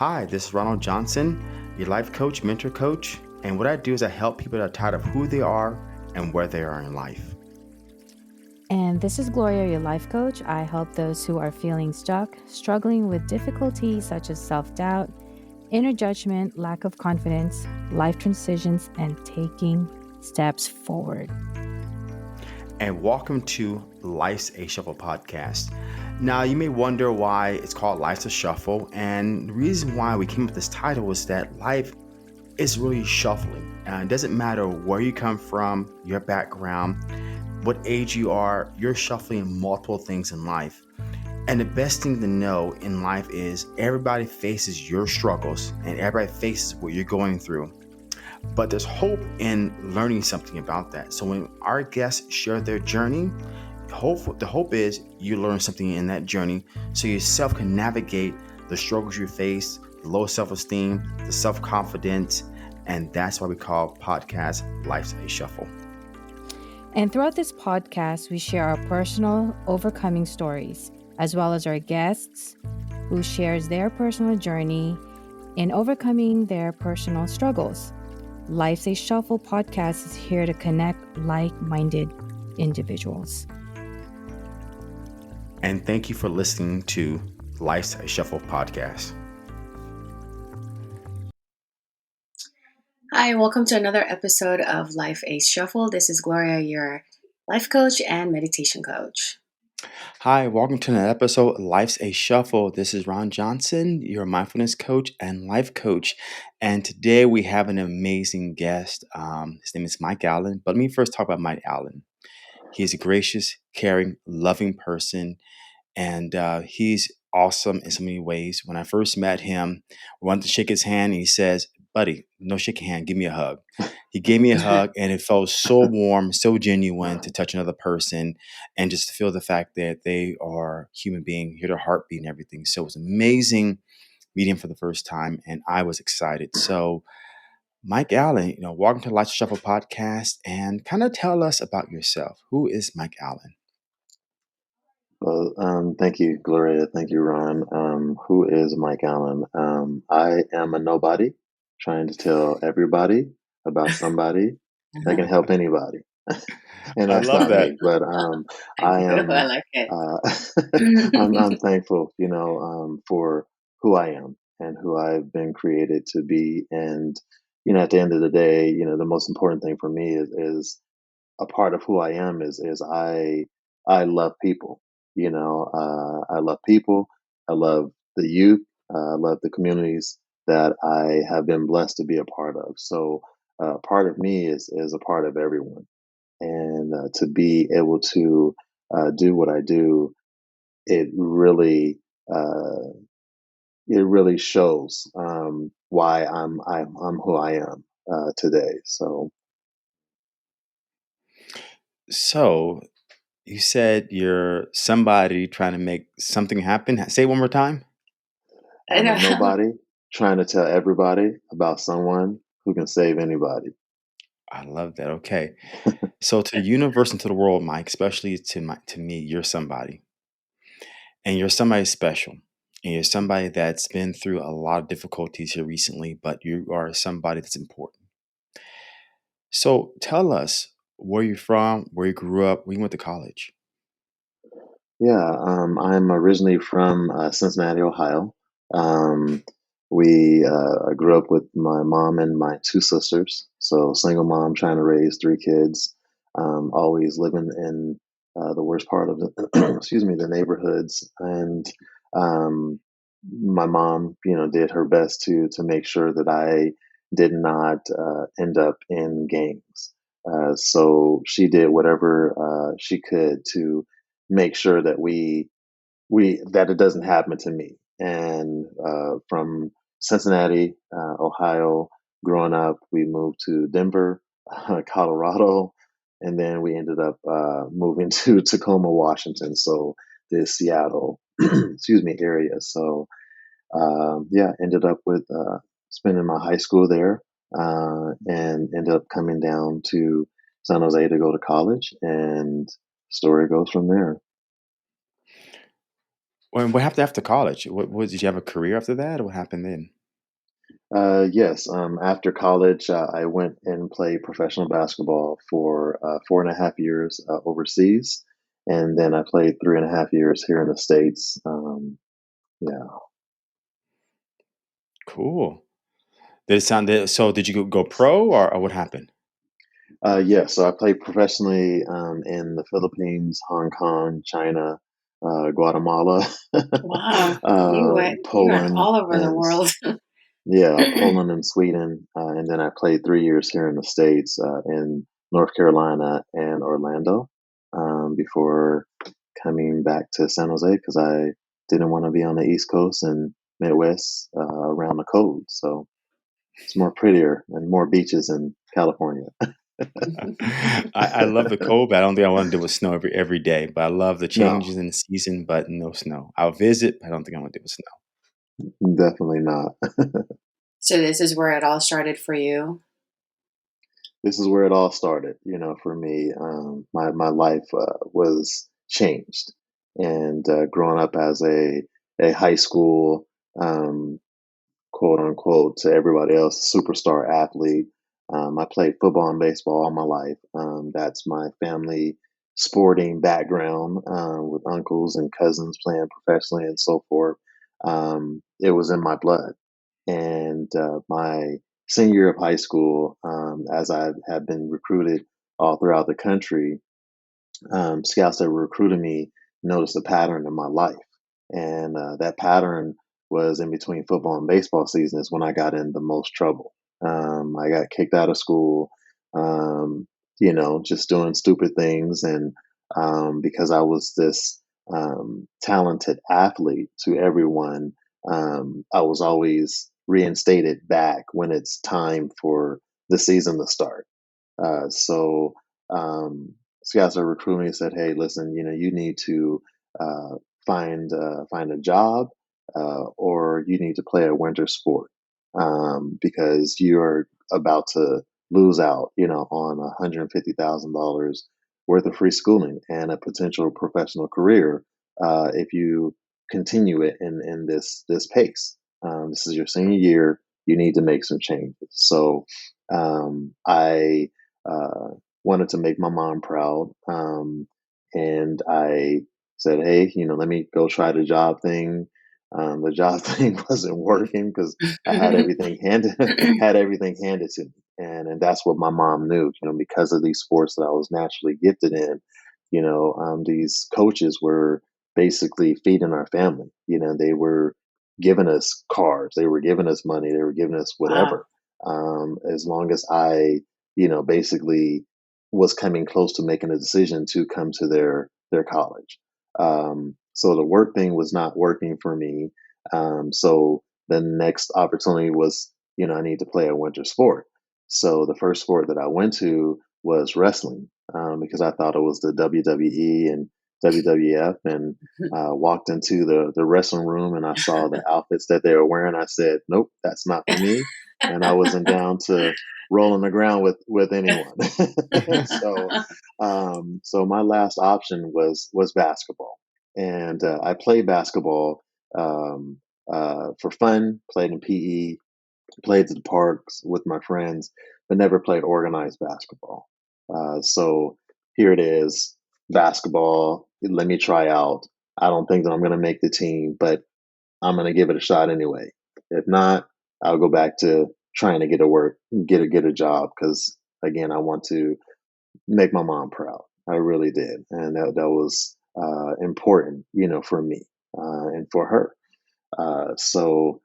Hi, this is Ronald Johnson, your life coach, mentor coach. And what I do is I help people that are tired of who they are and where they are in life. And this is Gloria, your life coach. I help those who are feeling stuck, struggling with difficulties such as self doubt, inner judgment, lack of confidence, life transitions, and taking steps forward. And welcome to Life's a Shuffle podcast. Now, you may wonder why it's called Life's a Shuffle. And the reason why we came up with this title is that life is really shuffling. It doesn't matter where you come from, your background, what age you are, you're shuffling multiple things in life. And the best thing to know in life is everybody faces your struggles and everybody faces what you're going through. But there's hope in learning something about that. So when our guests share their journey, the hope is you learn something in that journey so yourself can navigate the struggles you face, the low self-esteem, the self-confidence, and that's why we call podcast Life's a Shuffle. And throughout this podcast, we share our personal overcoming stories, as well as our guests who shares their personal journey in overcoming their personal struggles. Life's a Shuffle podcast is here to connect like-minded individuals. And thank you for listening to Life's a Shuffle podcast. Hi, welcome to another episode of Life a Shuffle. This is Gloria, your life coach and meditation coach. Hi, welcome to another episode of Life's a Shuffle. This is Ron Johnson, your mindfulness coach and life coach. And today we have an amazing guest. His name is Mike Allen. But let me first talk about Mike Allen. He's a gracious, caring, loving person. And he's awesome in so many ways. When I first met him, I wanted to shake his hand, and he says, "Buddy, no shaking hand, give me a hug." He gave me a hug, and it felt so warm, so genuine to touch another person and just to feel the fact that they are human being, hear their heartbeat and everything. So it was amazing meeting him for the first time, and I was excited. So Mike Allen, welcome to Life Shuffle podcast, and kind of tell us about yourself. Who is Mike Allen? Well, thank you, Gloria. Thank you, Ron. Who is Mike Allen? I am a nobody trying to tell everybody about somebody that can help anybody. And I that's love not that. me, but I I am, like it. I'm thankful, for who I am and who I've been created to be. And, at the end of the day, the most important thing for me is a part of who I am is I love people. I love people. I love the youth. I love the communities that I have been blessed to be a part of. So part of me is a part of everyone, and to be able to do what I do, it really uh, it really shows why I'm who I am today. So So you said you're somebody trying to make something happen. Say it one more time. I I'm a know. nobody trying to tell everybody about someone who can save anybody. I love that. Okay. So to the universe and to the world, Mike, especially to me, you're somebody. And you're somebody special. And you're somebody that's been through a lot of difficulties here recently, but you are somebody that's important. So tell us where you're from, where you grew up, where you went to college. Yeah, I'm originally from Cincinnati, Ohio. Um, I grew up with my mom and my two sisters, so single mom trying to raise three kids. Always living in the worst part of the, excuse me, the neighborhoods, and um, my mom, did her best to make sure that I did not end up in gangs. So she did whatever she could to make sure that we that it doesn't happen to me. And from Cincinnati, Ohio, growing up, we moved to Denver, Colorado, and then we ended up moving to Tacoma, Washington. So the Seattle, excuse me, area. So yeah, ended up with spending my high school there, and ended up coming down to San Jose to go to college, and story goes from there. What happened after college? What did you have a career after that, or what happened then? Yes. After college, I went and played professional basketball for 4.5 years overseas, and then I played 3.5 years here in the States. Yeah. Cool. Did it sound so? Did you go pro, or what happened? Yeah. So I played professionally in the Philippines, Hong Kong, China, Guatemala, Wow, you went Poland, all over the and world. yeah, Poland and Sweden, and then I played 3 years here in the States, in North Carolina and Orlando, before coming back to San Jose because I didn't want to be on the East Coast and Midwest around the cold. So it's more prettier and more beaches in California. I love the cold, but I don't think I want to deal with snow every day. But I love the No, changes in the season, but no snow. I'll visit, but I don't think I want to deal with snow. definitely not. So this is where it all started for you. This is where it all started, for me. My life was changed, and growing up as a high school, um, quote unquote, to everybody else, superstar athlete. I played football and baseball all my life. That's my family sporting background, with uncles and cousins playing professionally and so forth. It was in my blood. And my senior year of high school, as I had been recruited all throughout the country, scouts that were recruiting me noticed a pattern in my life. And that pattern was in between football and baseball seasons when I got in the most trouble. I got kicked out of school, um, just doing stupid things. And because I was this talented athlete to everyone, I was always reinstated back when it's time for the season to start. So scouts are recruiting me and said, "Hey, listen, you need to uh, find a job, or you need to play a winter sport, because you're about to lose out, on $150,000 worth of free schooling and a potential professional career if you continue it in this pace. This is your senior year. You need to make some changes." So I uh, wanted to make my mom proud. And I said, "Hey, let me go try the job thing." The job thing wasn't working because I had everything handed had everything handed to me, and that's what my mom knew. Because of these sports that I was naturally gifted in, these coaches were basically feeding our family. They were giving us cars, they were giving us money, they were giving us Wow. whatever, as long as I basically was coming close to making a decision to come to their college. So the work thing was not working for me. So the next opportunity was, I need to play a winter sport. So the first sport that I went to was wrestling, because I thought it was the WWE and WWF, and walked into the wrestling room and I saw the outfits that they were wearing. I said, "Nope, that's not for me," and I wasn't down to roll on the ground with anyone. so so my last option was basketball, and I played basketball um, for fun. Played in PE, played to the parks with my friends, but never played organized basketball. So here it is, basketball. Let me try out. I don't think that I'm going to make the team, but I'm going to give it a shot anyway. If not, I'll go back to trying to get a job because again, I want to make my mom proud. I really did, and that was important, for me and for her. So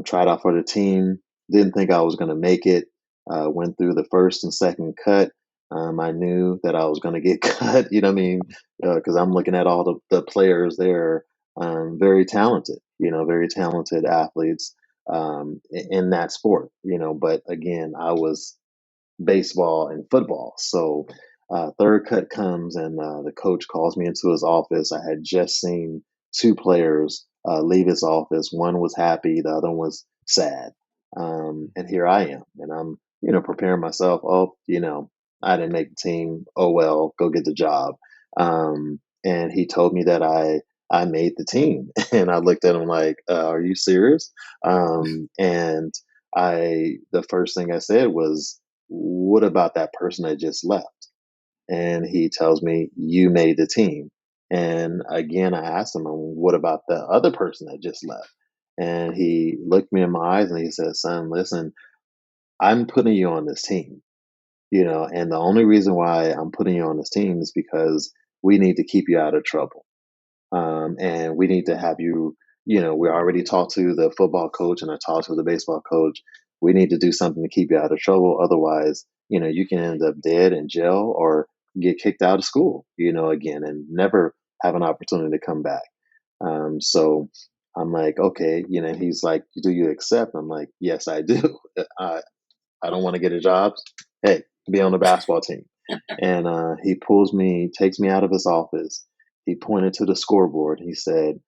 tried out for the team. Didn't think I was going to make it. Went through the first and second cut. I knew that I was going to get cut. You know what I mean? Because I'm looking at all the players there, very talented. Very talented athletes in that sport. But again, I was baseball and football. So third cut comes, and the coach calls me into his office. I had just seen two players leave his office. One was happy, the other one was sad. And here I am, and I'm preparing myself. Oh, I didn't make the team. Oh well, go get the job. And he told me that I made the team. And I looked at him like, are you serious? And the first thing I said was, what about that person that just left? And he tells me, you made the team. And again, I asked him, what about the other person that just left? And he looked me in my eyes and he said, son, listen, I'm putting you on this team, and the only reason why I'm putting you on this team is because we need to keep you out of trouble. And we need to have you, we already talked to the football coach and I talked to the baseball coach. We need to do something to keep you out of trouble. Otherwise, you can end up dead in jail or get kicked out of school, again, and never have an opportunity to come back. So I'm like, okay, he's like, do you accept? I'm like, yes, I do. I, I don't want to get a job. Hey, be on the basketball team. And he takes me out of his office. He pointed to the scoreboard. He said,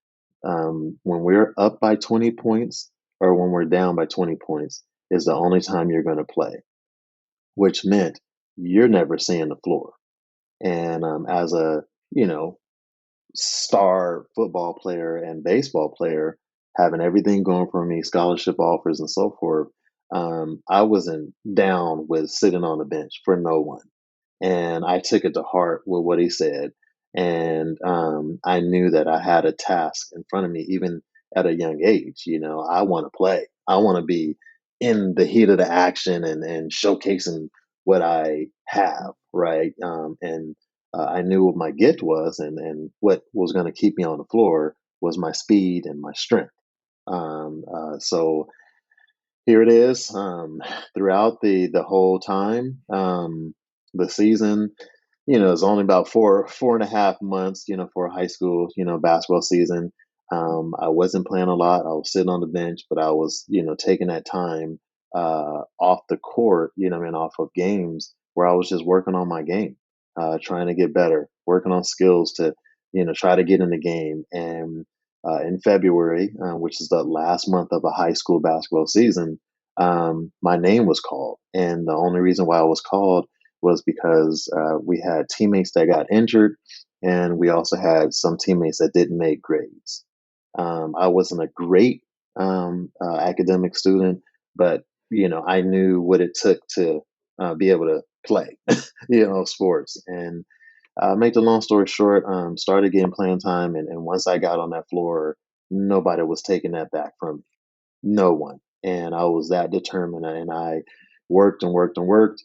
when we're up by 20 points or when we're down by 20 points is the only time you're going to play, which meant you're never seeing the floor. And as a, star football player and baseball player, having everything going for me, scholarship offers and so forth, I wasn't down with sitting on the bench for no one. And I took it to heart with what he said. And I knew that I had a task in front of me, even at a young age. I want to play. I want to be in the heat of the action and showcasing what I have, right? And I knew what my gift was, and what was going to keep me on the floor was my speed and my strength. So here it is. Throughout the whole time, the season, it's only about 4.5 months, for a high school, basketball season. I wasn't playing a lot. I was sitting on the bench, but I was, taking that time off the court, off of games where I was just working on my game, trying to get better, working on skills to, try to get in the game. And in February, which is the last month of a high school basketball season, my name was called. And the only reason why I was called was because we had teammates that got injured, and we also had some teammates that didn't make grades. I wasn't a great academic student, but I knew what it took to be able to play, sports. And make the long story short, started getting playing time, and once I got on that floor, nobody was taking that back from me. No one. And I was that determined, and I worked and worked and worked.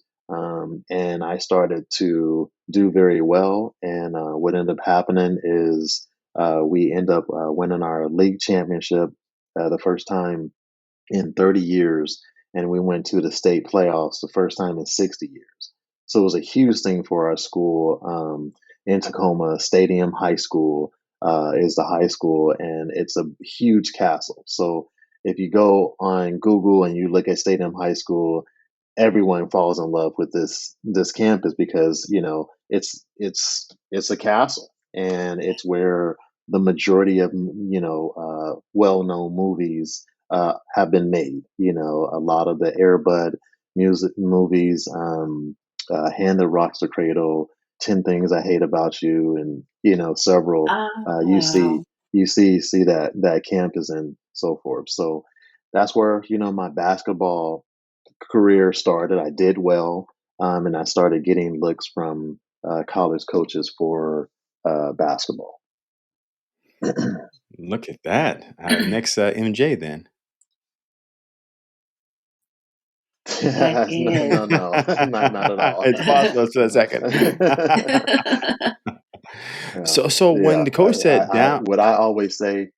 And I started to do very well. And what ended up happening is we end up winning our league championship the first time in 30 years. And we went to the state playoffs the first time in 60 years. So it was a huge thing for our school. In Tacoma, Stadium High School is the high school, and it's a huge castle. So if you go on Google and you look at Stadium High School, everyone falls in love with this campus because it's a castle, and it's where the majority of well-known movies have been made. A lot of the Air Bud music movies, Hand That Rocks the Cradle, 10 Things I Hate About You, and several. You see Oh, you see that campus and so forth. So that's where my basketball career started. I did well, and I started getting looks from college coaches for basketball. Look at that. All right, next, MJ then. that No, is. no, not at all. It's possible for a second. Yeah, So when yeah. the coach said down, What I always say.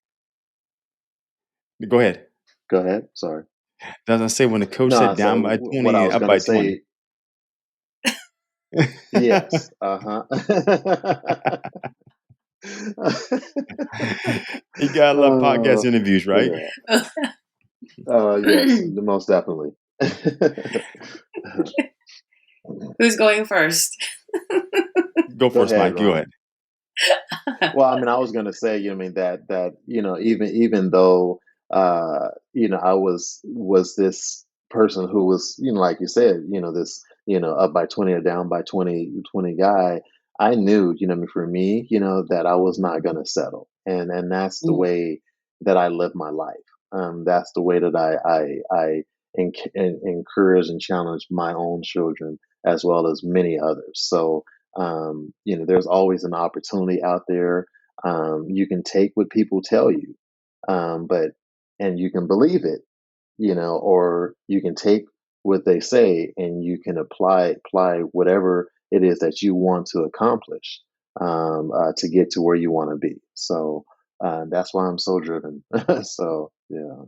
go ahead. Go ahead. Sorry. Doesn't say when the coach No, said so down by what I 20, was up gonna by 20. say. Yes. Uh huh. You gotta love podcast Oh, interviews, right? yeah. Yes, most definitely. Who's going first? Go Go first, ahead, Mike. Go Ron. ahead. Well, I mean, I was gonna say, that even though I was this person who was, like you said, this up by 20 or down by 20 guy. I knew, for me, that I was not gonna settle. and that's the Mm. way that I live my life. That's the way that I encourage and challenge my own children as well as many others. So there's always an opportunity out there. You can take what people tell you, but and you can believe it, or you can take what they say and you can apply whatever it is that you want to accomplish, to get to where you want to be. So that's why I'm so driven. So yeah.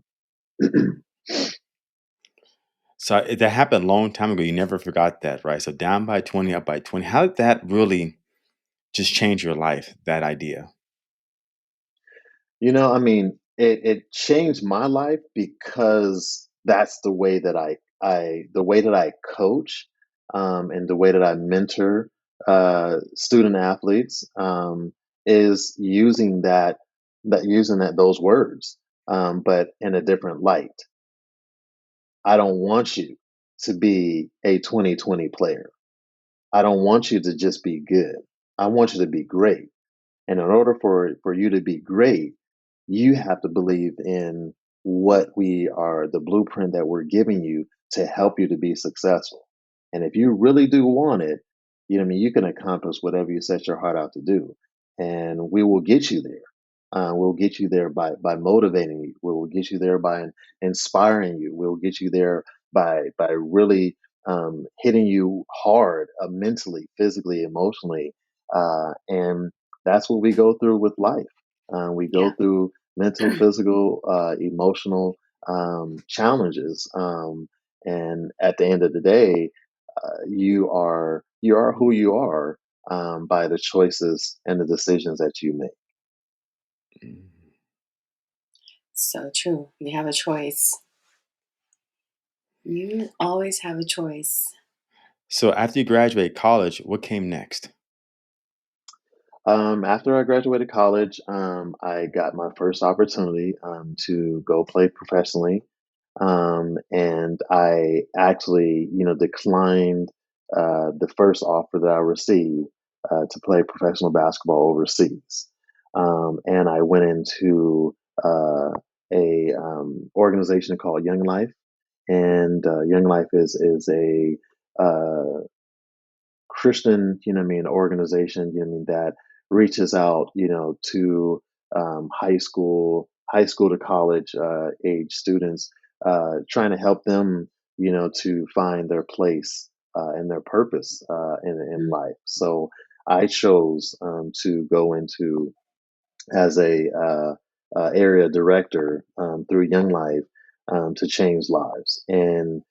So that happened a long time ago. You never forgot that, right? So down by 20, up by 20. How did that really just change your life, that idea? I mean, it changed my life because that's the way that the way that I coach, and the way that I mentor student athletes, is using that those words, but in a different light. I don't want you to be a 2020 player. I don't want you to just be good. I want you to be great. And in order for you to be great, you have to believe in what we are, the blueprint that we're giving you to help you to be successful. And if you really do want it, what I mean, you can accomplish whatever you set your heart out to do. And we will get you there. We'll get you there by motivating you. We will get you there by inspiring you. We'll get you there by really hitting you hard, mentally, physically, emotionally, and that's what we go through with life. We go Yeah. through mental, physical, emotional challenges, and at the end of the day, you are who you are, by the choices and the decisions that you make. Mm. So true. You have a choice. You always have a choice. So after you graduated college, what came next? After I graduated college, I got my first opportunity to go play professionally, and I actually, declined the first offer that I received to play professional basketball overseas, and I went into a organization called Young Life, and Young Life is a Christian, organization, that reaches out, to high school to college age students, trying to help them, to find their place and their purpose in Mm. life. So I chose to go into as a area director through Young Life, to change lives. And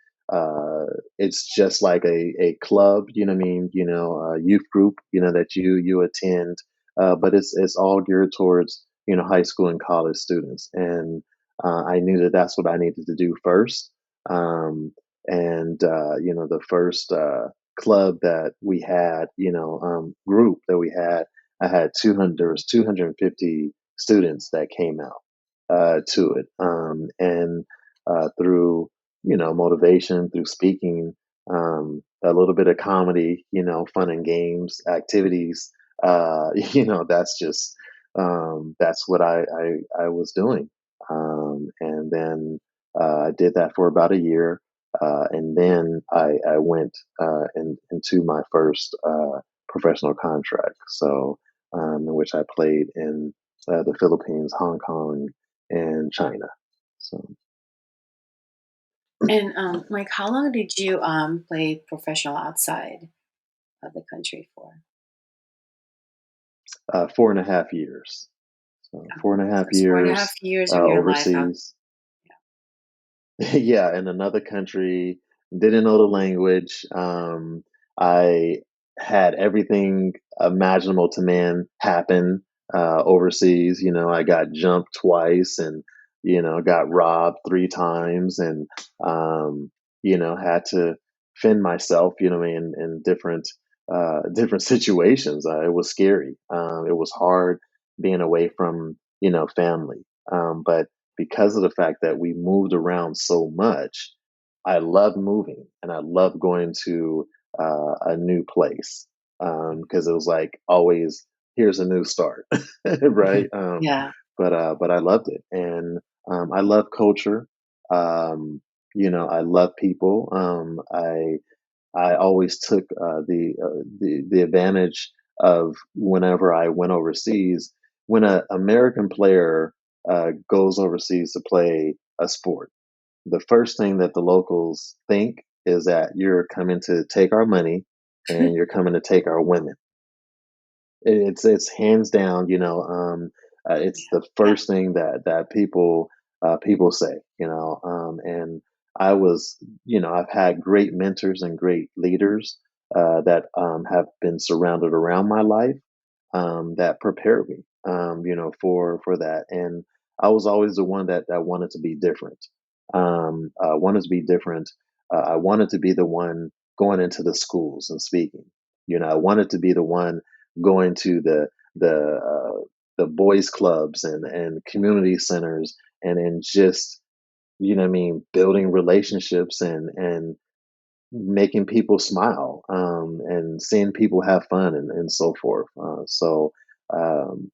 it's just like a club, a youth group, that you attend, but it's all geared towards high school and college students. And I knew that that's what I needed to do first. And the first club that we had, group that we had, I had 200. There was 250 students that came out to it, and through motivation, through speaking, a little bit of comedy, fun and games, activities. That's just that's what I was doing, and then I did that for about a year, and then I went into my first professional contract. So in which I played in the Philippines, Hong Kong, and China. So And like, how long did you play professional outside of the country for? 4.5 years. So four and a So half it's 4.5 years years of your life out. overseas. Yeah, in another country, didn't know the language. I had everything imaginable to man happen overseas. I got jumped twice and, got robbed 3 times and, had to fend myself, in different, different situations. It was scary. It was hard being away from, family. But because of the fact that we moved around so much, I love moving and I love going to a new place, because it was like always here's a new start, right? Yeah. But I loved it, and I love culture. Um, I love people. I always took the advantage of whenever I went overseas. When an American player goes overseas to play a sport, the first thing that the locals think is that you're coming to take our money and you're coming to take our women. It's hands down, it's the Yeah. first thing that people say, and I was, I've had great mentors and great leaders that have been surrounded around my life that prepared me, for that. And I was always the one that wanted to be different. Wanted to be different. I wanted to be the one going into the schools and speaking. I wanted to be the one going to the boys clubs and community centers and just what I mean, building relationships and making people smile, and seeing people have fun and so forth. Um,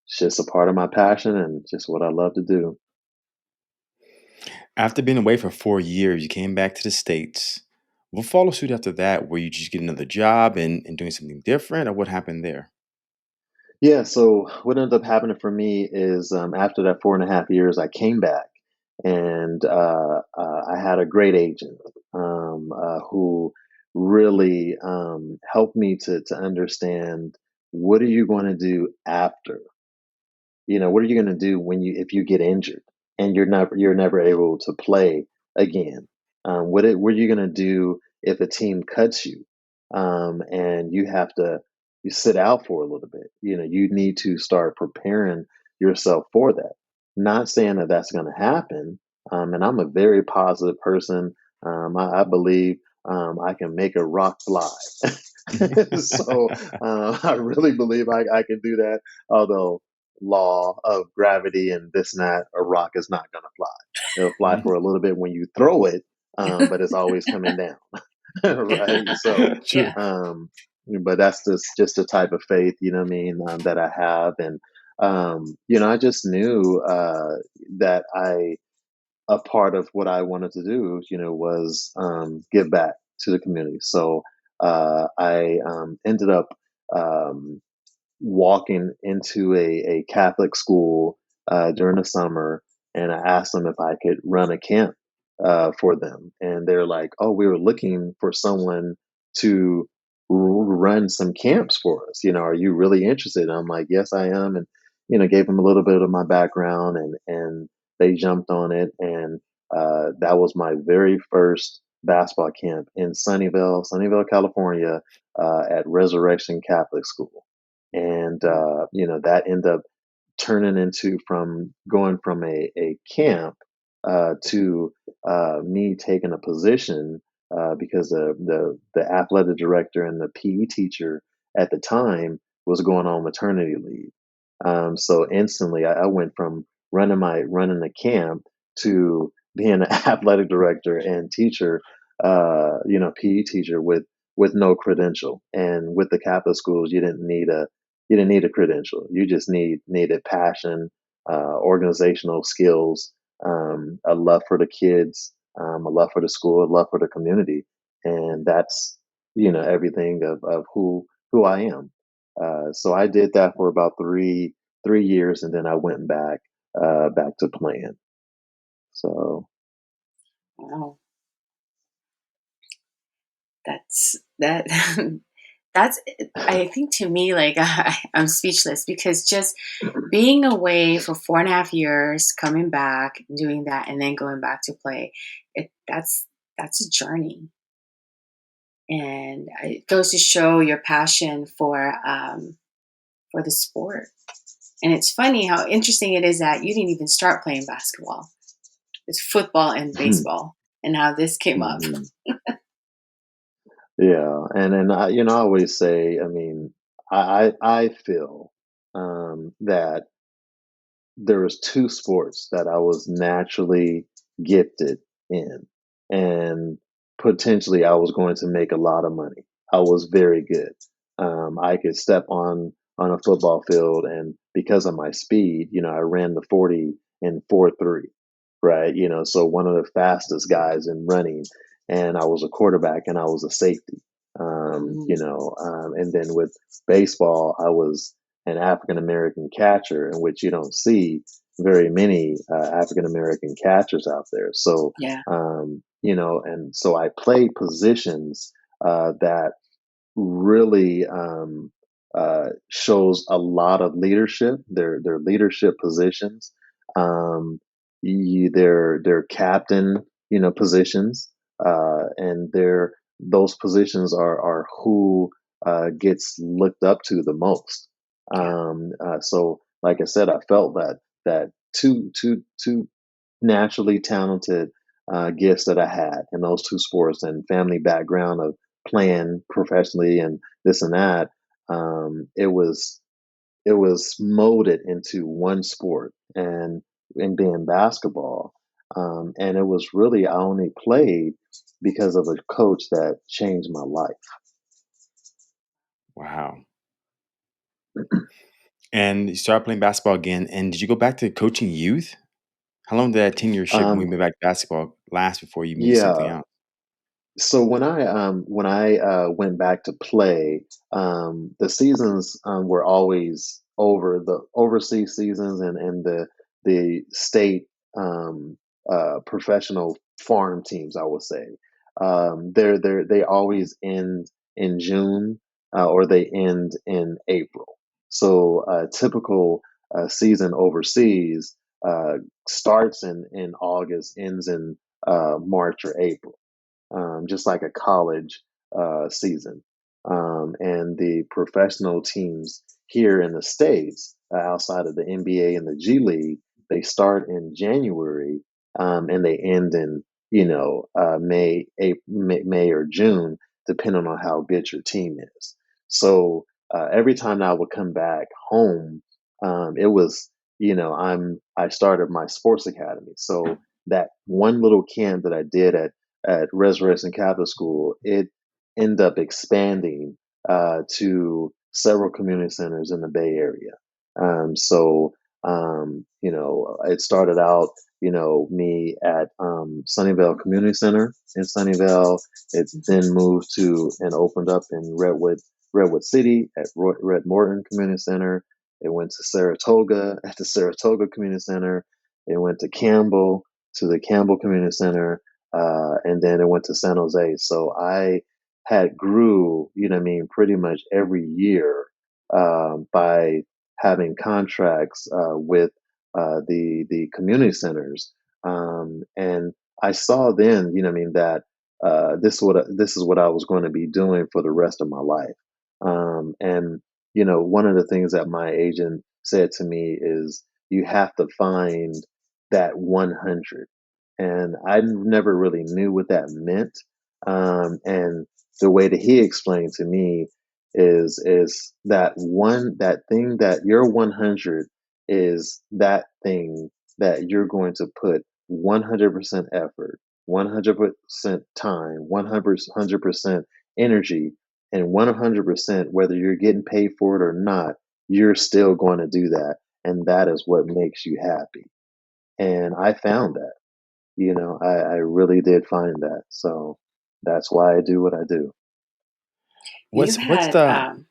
it's just a part of my passion and just what I love to do. After being away for 4 years, you came back to the States. What followed suit after that? Were you just getting another job and doing something different, or what happened there? Yeah, so what ended up happening for me is after that 4.5 years, I came back and I had a great agent who really helped me to understand what are you going to do after. What are you going to do when if you get injured and you're never able to play again? What are you going to do if a team cuts you and you sit out for a little bit? You need to start preparing yourself for that. Not saying that that's going to happen. And I'm a very positive person. I believe I can make a rock fly. So I really believe I can do that. Although law of gravity and this and that, a rock is not going to fly. It'll fly for a little bit when you throw it, but it's always coming down, right? So, True. Yeah. but that's just the type of faith, what I mean, that I have, and I just knew that a part of what I wanted to do, was give back to the community. So I ended up. Um, Walking into a Catholic school during the summer, and I asked them if I could run a camp for them, and they're like, "Oh, we were looking for someone to run some camps for us. Are you really interested?" And I'm like, "Yes, I am," and gave them a little bit of my background, and they jumped on it, and that was my very first basketball camp in Sunnyvale, California, at Resurrection Catholic School, and that ended up turning into from going from a camp to me taking a position because the athletic director and the PE teacher at the time was going on maternity leave. So instantly, I went from running the camp to being an athletic director and teacher, PE teacher with no credential. And with the Catholic schools, you didn't need a credential. You just needed passion, organizational skills, a love for the kids, a love for the school, a love for the community, and that's everything of who I am. So I did that for about three years, and then I went back to playing. So Wow. That's that. That's. I think to me, like I'm speechless because just being away for 4.5 years, coming back, doing that, and then going back to play, that's a journey, and it goes to show your passion for the sport. And it's funny how interesting it is that you didn't even start playing basketball. It's football and baseball, and how this came up. mhm. Yeah, and I always say, I mean, I feel that there was two sports that I was naturally gifted in, and potentially I was going to make a lot of money. I was very good. I could step on a football field, and because of my speed, I ran the 40 in 4.3, right? So one of the fastest guys in running, and I was a quarterback and I was a safety. Mm. And then with baseball, I was an African American catcher, in which you don't see very many African American catchers out there. So, Yeah. and so I played positions that really shows a lot of leadership. They're leadership positions. They're captain, positions, and those positions are who gets looked up to the most. Yeah. So, like I said, I felt that two naturally talented gifts that I had in those two sports, and family background of playing professionally and this and that. It was molded into one sport, and being basketball. And it was really, I only played because of a coach that changed my life. Wow. And you started playing basketball again. And did you go back to coaching youth? How long did that tenureship when we Um, went back to basketball last before you moved to something yeah, else? so when I went back to play, the seasons were always over, the overseas seasons and the state professional farm teams, I would say. They always end in June, or they end in April. So a typical season overseas uh, starts in August, ends in March or April, just like a college season. And the professional teams here in the States, outside of the NBA and the G League, they start in January, and they end in, May or June, depending on how good your team is. So every time I would come back home, it was, I started my sports academy. So that one little camp that I did at Resurrection Catholic School, it ended up expanding to several community centers in the Bay Area. It started out, me at Sunnyvale Community Center in Sunnyvale. It then moved to and opened up in Redwood City at Red Morton Community Center. It went to Saratoga at the Saratoga Community Center. It went to Campbell, to the Campbell Community Center, and then it went to San Jose. So I had grew, pretty much every year, by having contracts with the community centers, and I saw then, that this is what I was going to be doing for the rest of my life. And one of the things that my agent said to me is, you have to find that 100, and I never really knew what that meant. And the way that he explained to me is that thing, that your 100 is that thing that you're going to put 100% effort, 100% time, 100% energy, and 100%, whether you're getting paid for it or not, you're still going to do that, and that is what makes you happy. And I found that. I really did find that. So that's why I do what I do. You've What's had, the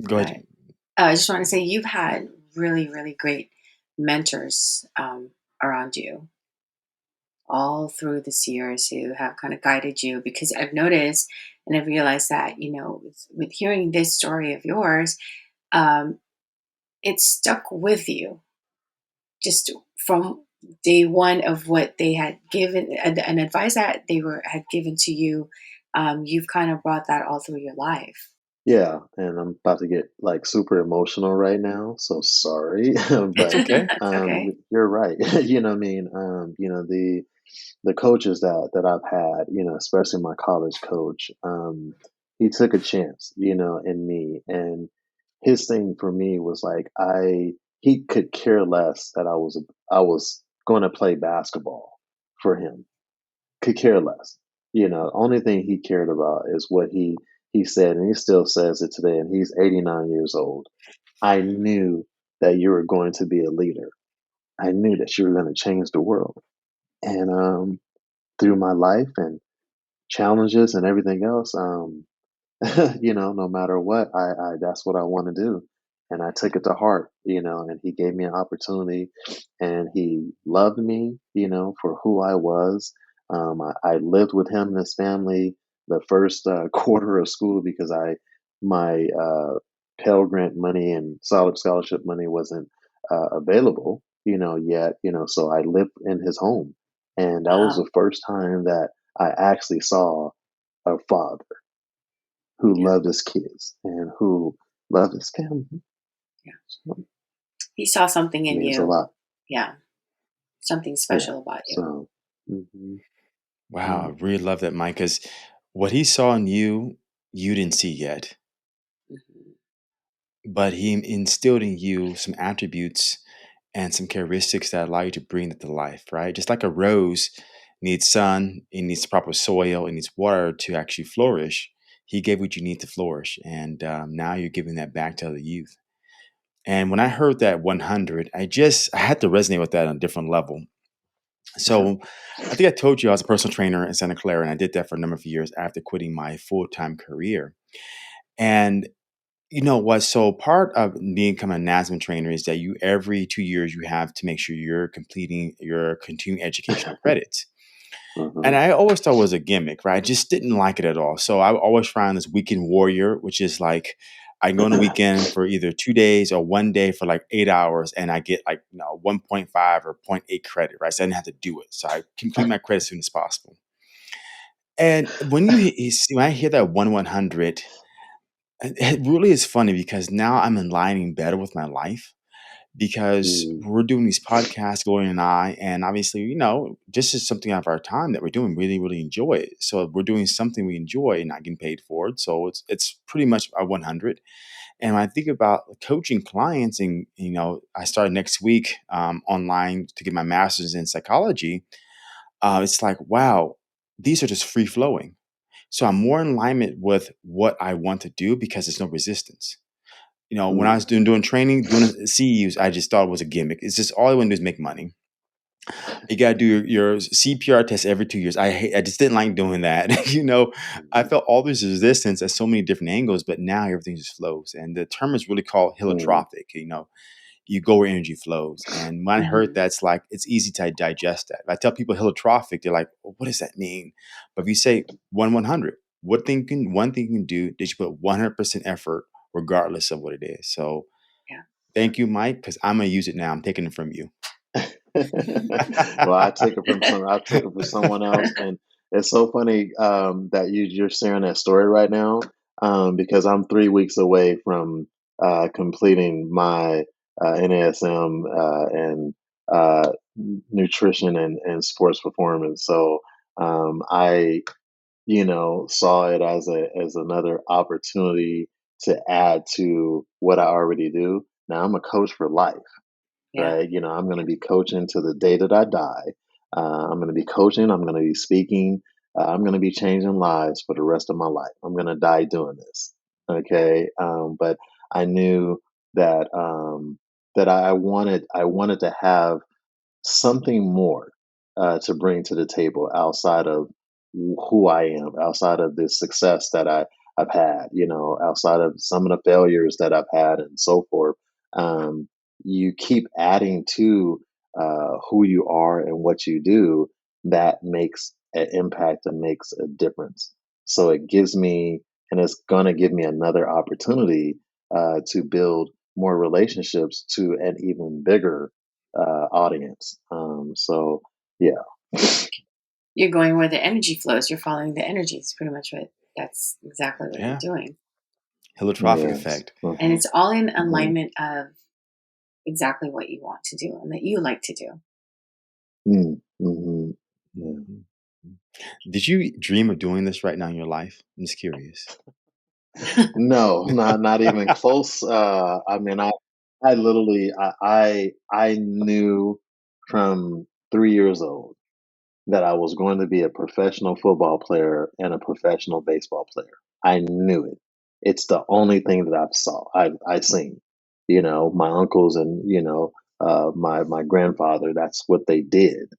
go go ahead. ahead. I just want to say you've had really, really great mentors around you all through this years who have kind of guided you, because I've noticed and I've realized that, with hearing this story of yours, um, it stuck with you just from day one of what they had given, an advice that had given to you. You've kind of brought that all through your life. Yeah, and I'm about to get like super emotional right now, so sorry. It's But okay. That's okay. you're right. You know what I mean? The coaches that I've had, especially my college coach, he took a chance, in me. And his thing for me was like, he could care less that I was going to play basketball for him. Could care less. Only thing he cared about is what he he said, and he still says it today, and he's 89 years old. I knew that you were going to be a leader. I knew that you were going to change the world. And through my life and challenges and everything else, no matter what, I that's what I want to do. And I took it to heart, and he gave me an opportunity and he loved me, for who I was. I lived with him and his family the first quarter of school because my Pell Grant money and solid scholarship money wasn't available, yet, so I lived in his home. And that was Wow. the first time that I actually saw a father who Yeah. loved his kids and who loved his family. Yeah. So He saw something it in means a you. lot. Yeah. Something Yeah. special about you. So, hmm Wow, yeah. I really love that, Mike, because what he saw in you, you didn't see yet, Mhm. but he instilled in you some attributes and some characteristics that allow you to bring it to life, right? Just like a rose needs sun, it needs proper soil, it needs water to actually flourish. He gave what you need to flourish, and now you're giving that back to other youth. And when I heard that 100, I had to resonate with that on a different level. So I think I told you I was a personal trainer in Santa Clara, and I did that for a number of years after quitting my full time career. And you know what? So part of becoming a NASM trainer is that you every 2 years you have to make sure you're completing your continuing educational credits. And uh-huh. I always thought it was a gimmick, right? I just didn't like it at all. So I always found this weekend warrior, which is like I can go on a weekend for either 2 days or one day for like 8 hours, and I get like 1.5 or zero point 0.8 credit, right? So I didn't have to do it. So I complete my credit as soon as possible. And when I hear that 100, it really is funny because now I'm aligning better with my life because Mm, we're doing these podcasts, Gloria and I, and obviously, this is something out of our time that we're doing, really, really enjoy it. So we're doing something we enjoy and not getting paid for it. So it's pretty much a 100. And when I think about coaching clients, and I start next week online to get my master's in psychology. It's like, wow, these are just free flowing. So I'm more in alignment with what I want to do because there's no resistance. When I mm, was doing training, doing CEUs, I just thought it was a gimmick. It's just all I want to do is make money. You got to do your CPR test every 2 years. I just didn't like doing that. I mhm, felt all this resistance at so many different angles, but now everything just flows. And the term is really called mm, holotropic. You go where energy flows. And when I heard Mhm. that, it's like it's easy to digest that. If I tell people holotropic, they're like, well, "What does that mean?" But if you say 100, one thing you can do is you put 100% effort, regardless of what it is. So Yeah. thank you, Mike, because I'm gonna use it now. I'm taking it from you. well, I took it from someone else, and it's so funny that you're sharing that story right now, because I'm 3 weeks away from completing my NASM and nutrition and sports performance. So I saw it as another opportunity to add to what I already do. Now I'm a coach for life, Yeah. right? I'm going Yeah. to be coaching to the day that I die. I'm going to be coaching. I'm going to be speaking. I'm going to be changing lives for the rest of my life. I'm going to die doing this. Okay. But I knew that that I wanted to have something more to bring to the table outside of who I am, outside of the success that I've had, outside of some of the failures that I've had and so forth. You keep adding to who you are and what you do that makes an impact and makes a difference. So it gives me, and it's going to give me another opportunity to build more relationships to an even bigger audience. So yeah. You're going where the energy flows. You're following the energy. It's pretty much that's exactly what you're Yeah, doing. holotropic Yes. effect. And Uh-huh. it's all in Uh-huh. alignment of exactly what you want to do and that you like to do. Mm, mhm. Yeah. Mhm. Did you dream of doing this right now in your life? I'm just curious. No, not even close. I mean, I literally I knew from 3 years old. that I was going to be a professional football player and a professional baseball player. I knew it. It's the only thing that I seen. You know, my uncles and my grandfather. That's what they did,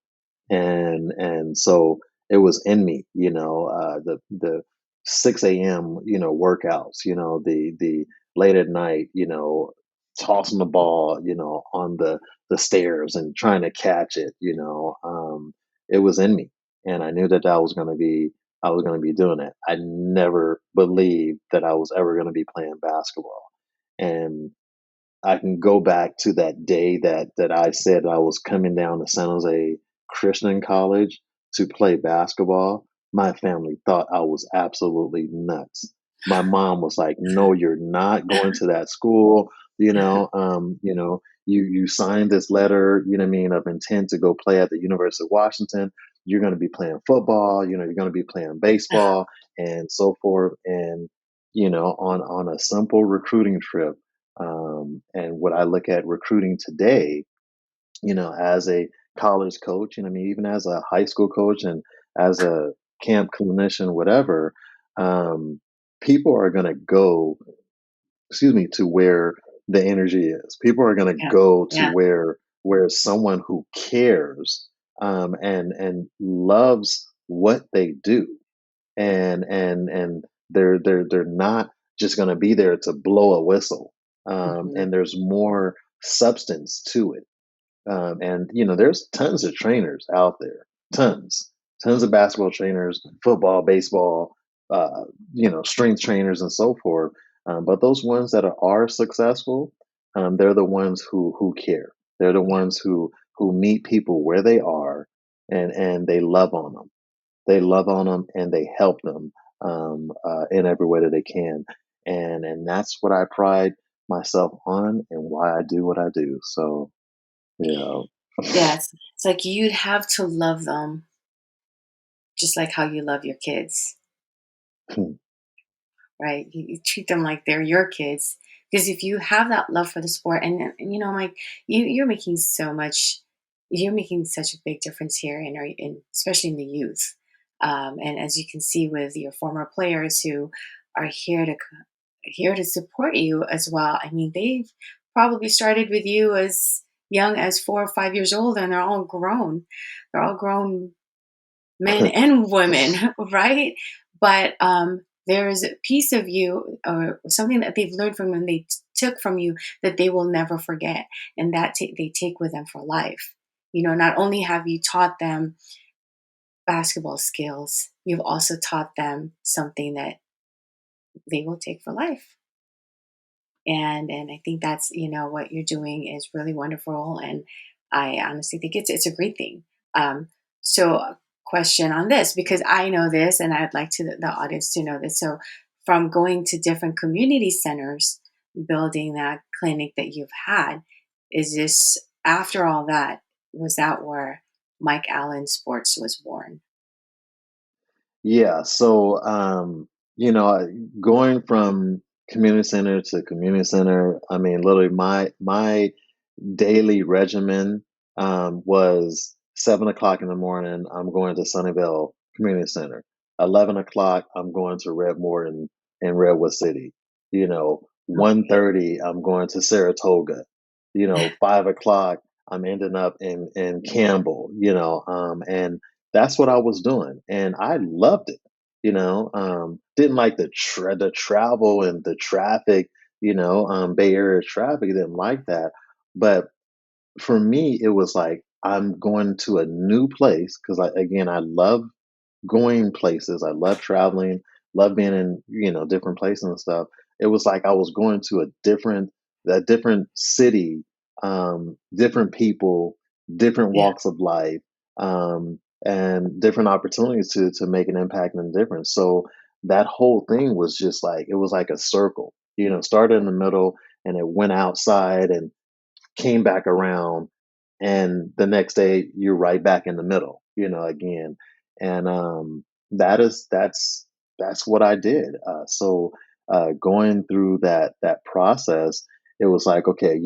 and so it was in me. The 6 a.m. Workouts. The late at night. Tossing the ball. On the stairs and trying to catch it. It was in me, and I knew that I was going to be doing it. I never believed that I was ever going to be playing basketball, and I can go back to that day that I said I was coming down to San Jose Christian College to play basketball. My family thought I was absolutely nuts. My mom was like, "No, you're not going to that school. You signed this letter, what I mean, of intent to go play at the University of Washington. You're going to be playing football. You're going to be playing baseball and so forth." And on a simple recruiting trip, and what I look at recruiting today, as a college coach, and I mean, even as a high school coach and as a camp clinician, whatever, um, people are going to go, excuse me, to where the energy is. People are going to Yeah. go to Yeah. where someone who cares, and loves what they do, and they're not just going to be there to blow a whistle, Mhm. and there's more substance to it, and there's tons of trainers out there, tons of basketball trainers, football, baseball, strength trainers and so forth, but those ones that are successful, they're the ones who care. They're the Yeah. ones who meet people where they are, and they love on them. They love on them and they help them, in every way that they can, and that's what I pride myself on and why I do what I do. So you know, Yes. It's like you'd have to love them just like how you love your kids, right? You treat them like they're your kids. Because if you have that love for the sport, like you're making you're making such a big difference here, especially in the youth. And as you can see with your former players who are here to support you as well. I mean, they've probably started with you as young as 4 or 5 years old, and they're all grown. They're all grown men and women, right? But there is a piece of you or something that they've learned from you and took from you that they will never forget, and they take with them for life. Not only have you taught them basketball skills, you've also taught them something that they will take for life. And I think that's what you're doing is really wonderful, and I honestly think it's a great thing. So a question on this, because I know this and I'd like the audience to know this. So from going to different community centers, building that clinic that you've had, is this after all that, was that where Mike Allen Sports was born? yeah. So going from community center to community center, I mean, literally, my daily regimen, was 7 o'clock in the morning. I'm going to Sunnyvale Community Center. 11 o'clock, I'm going to Redmore and Redwood City. 1:30, I'm going to Saratoga. 5 o'clock, I'm ending up in Campbell. And that's what I was doing, and I loved it. Didn't like the travel and the traffic. Bay Area traffic, didn't like that, but for me, it was like I'm going to a new place because I love going places. I love traveling, love being in different places and stuff. It was like I was going to a different city, different people, different Yeah. walks of life, and different opportunities to make an impact and a difference. So that whole thing was just like it was like a circle. Started in the middle and it went outside and came back around, and the next day you're right back in the middle, again. And that's what I did. So going through that process, it was like, okay,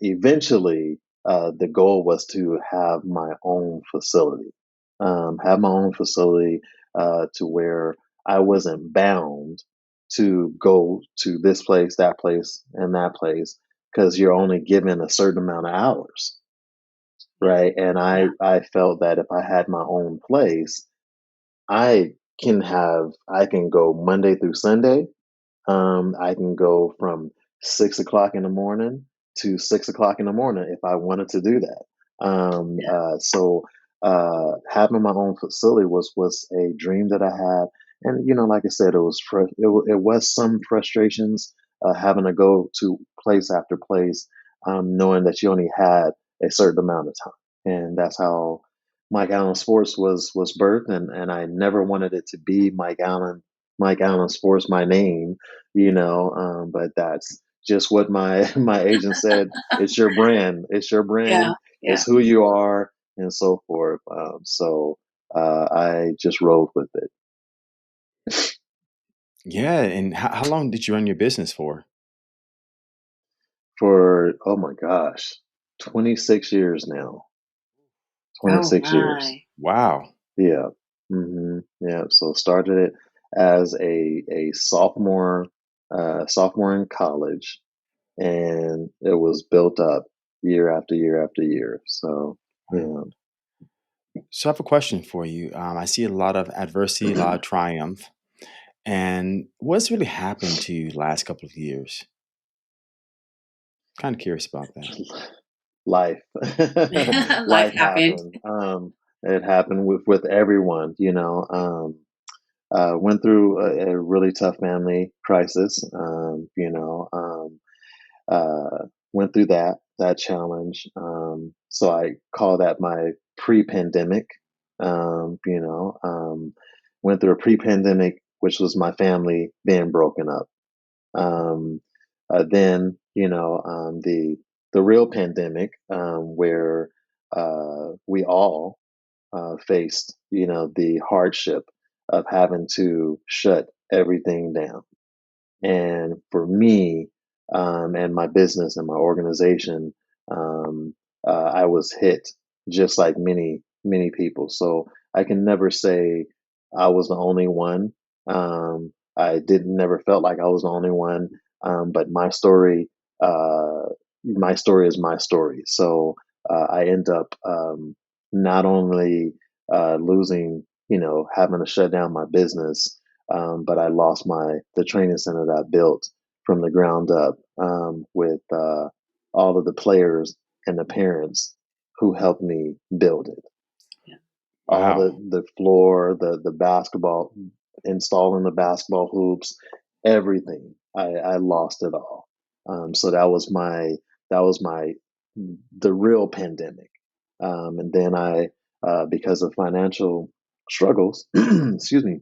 eventually. the goal was to have my own facility, have my own facility to where I wasn't bound to go to this place, that place, and that place because you're only given a certain amount of hours, right? And Yeah. I felt that if I had my own place, I I can go Monday through Sunday. I can go from 6 o'clock in the morning to 6 o'clock in the morning if I wanted to do that. Yeah. Having my own facility was a dream that I had, and like I said, it was some frustrations having to go to place after place, knowing that you only had a certain amount of time, and that's how Mike Allen Sports was birthed, and I never wanted it to be Mike Allen Sports, my name, but that's just what my my agent said. It's your brand. It's your Yeah. brand. Yeah. It's who you are, and so forth. I just rolled with it Yeah. And how long did you run your business for? for, oh my gosh, 26 years now. Oh 26 years. my. Wow. Yeah. Yeah. So started it as a sophomore in college, and it was built up year after year after year. So Wow. yeah. So I have a question for you. I see a lot of adversity, a lot of triumph. And what's really happened to you last couple of years? Kind of curious about that. Life, Life life happened. happened. It happened with everyone. Went through a really tough family crisis. Went through that challenge. So I call that my pre-pandemic. Went through a pre-pandemic, which was my family being broken up. Um, then the real pandemic, where we all faced the hardship of having to shut everything down. And for me, and my business and my organization, I was hit just like many people. So I can never say I was the only one. I didn't never felt like I was the only one. But uh, my story is my story. So I end up not only losing, having to shut down my business, but I lost the training center that I built from the ground up, with all of the players and the parents who helped me build it. Yeah. All Wow. the floor, the basketball, installing the basketball hoops, everything. I lost it all. So that was my the real pandemic. And then because of financial struggles, excuse me,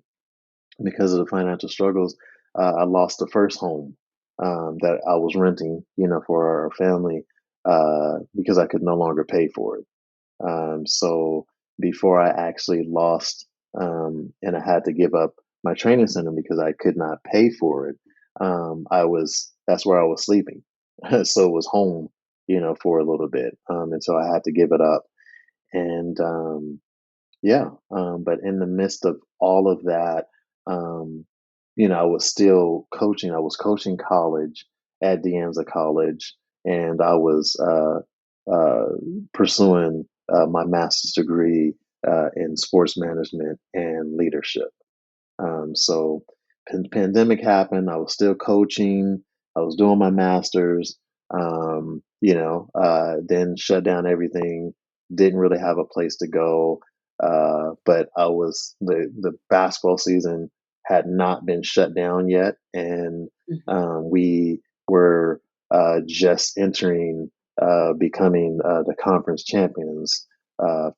because of the financial struggles, I lost the first home that I was renting, for our family, because I could no longer pay for it. So before I actually lost, and I had to give up my training center because I could not pay for it, that's where I was sleeping. So it was home, for a little bit. And so I had to give it up. And yeah, but in the midst of all of that, um, I was still coaching. I was coaching college at De Anza College, and I was uh, pursuing my master's degree in sports management and leadership. So pandemic happened. I was still coaching. I was doing my masters. Then shut down everything. Didn't really have a place to go. But the basketball season had not been shut down yet, and Mhm. we were just entering, becoming the conference champions,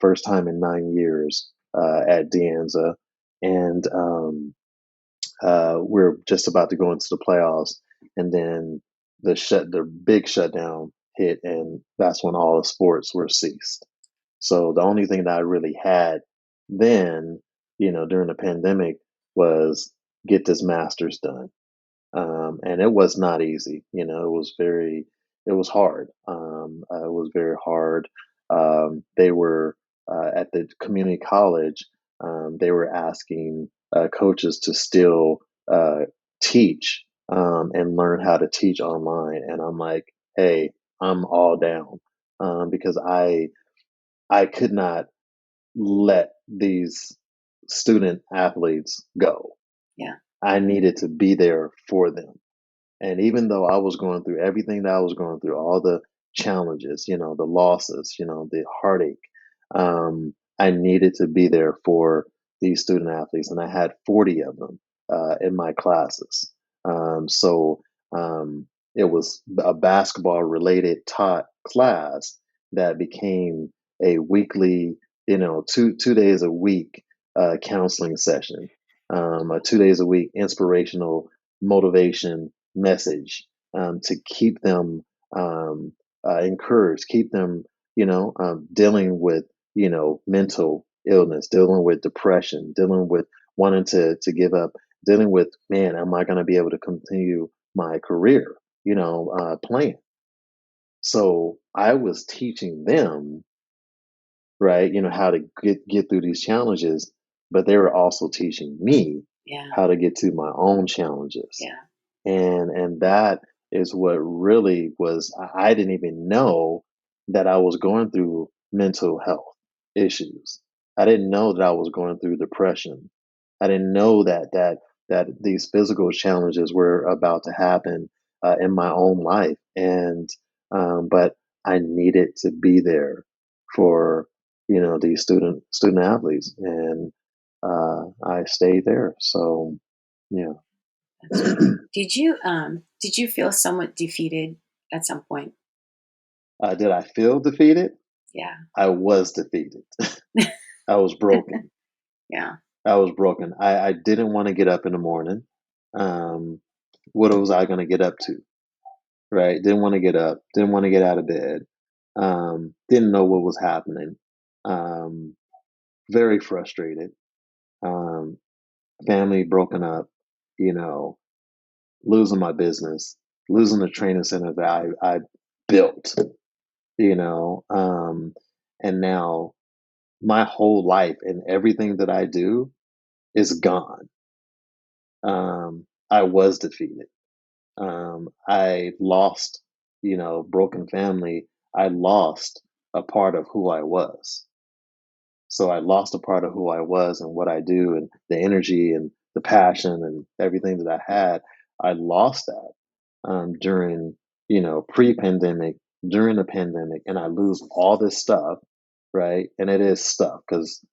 first time in 9 years at De Anza, and we're just about to go into the playoffs, and then the big shutdown hit, and that's when all the sports were ceased. So the only thing that I really had then, during the pandemic, was get this master's done, and it was not easy. It was very. it was hard. It was very hard. They were at the community college. They were asking coaches to still uh, teach and learn how to teach online, and I'm like, hey, I'm all down because I could not let these student athletes go. Yeah. I needed to be there for them. And even though I was going through everything that I was going through, all the challenges, the losses, the heartache, I needed to be there for these student athletes. And I had 40 of them in my classes. So it was a basketball related taught class that became a weekly, two days a week counseling session, a 2 days a week inspirational motivation message to keep them encouraged, keep them, dealing with, mental illness, dealing with depression, dealing with wanting to give up, dealing with, man, am I going to be able to continue my career, playing? So I was teaching them, right, how to get through these challenges, but they were also teaching me Yeah. how to get to my own challenges. Yeah. And that is what really was. I didn't even know that I was going through mental health issues. I didn't know that I was going through depression. I didn't know that these physical challenges were about to happen in my own life. And but I needed to be there for these student athletes, and I stayed there. So yeah. That's right. Did you feel somewhat defeated at some point? Did I feel defeated? Yeah. I was defeated. I was broken. Yeah. I was broken. I didn't want to get up in the morning. Um, what was I going to get up to? Right? Didn't want to get up. Didn't want to get out of bed. Didn't know what was happening. Um, very frustrated. Um, family broken up. You know, losing my business, losing the training center that I built. You know, and now my whole life and everything that I do is gone. I was defeated. I lost, broken family. I lost a part of who I was. So I lost a part of who I was and what I do and the energy and the passion and everything that I had. I lost that during, pre-pandemic, during the pandemic, and I lose all this stuff, right? And it is stuff because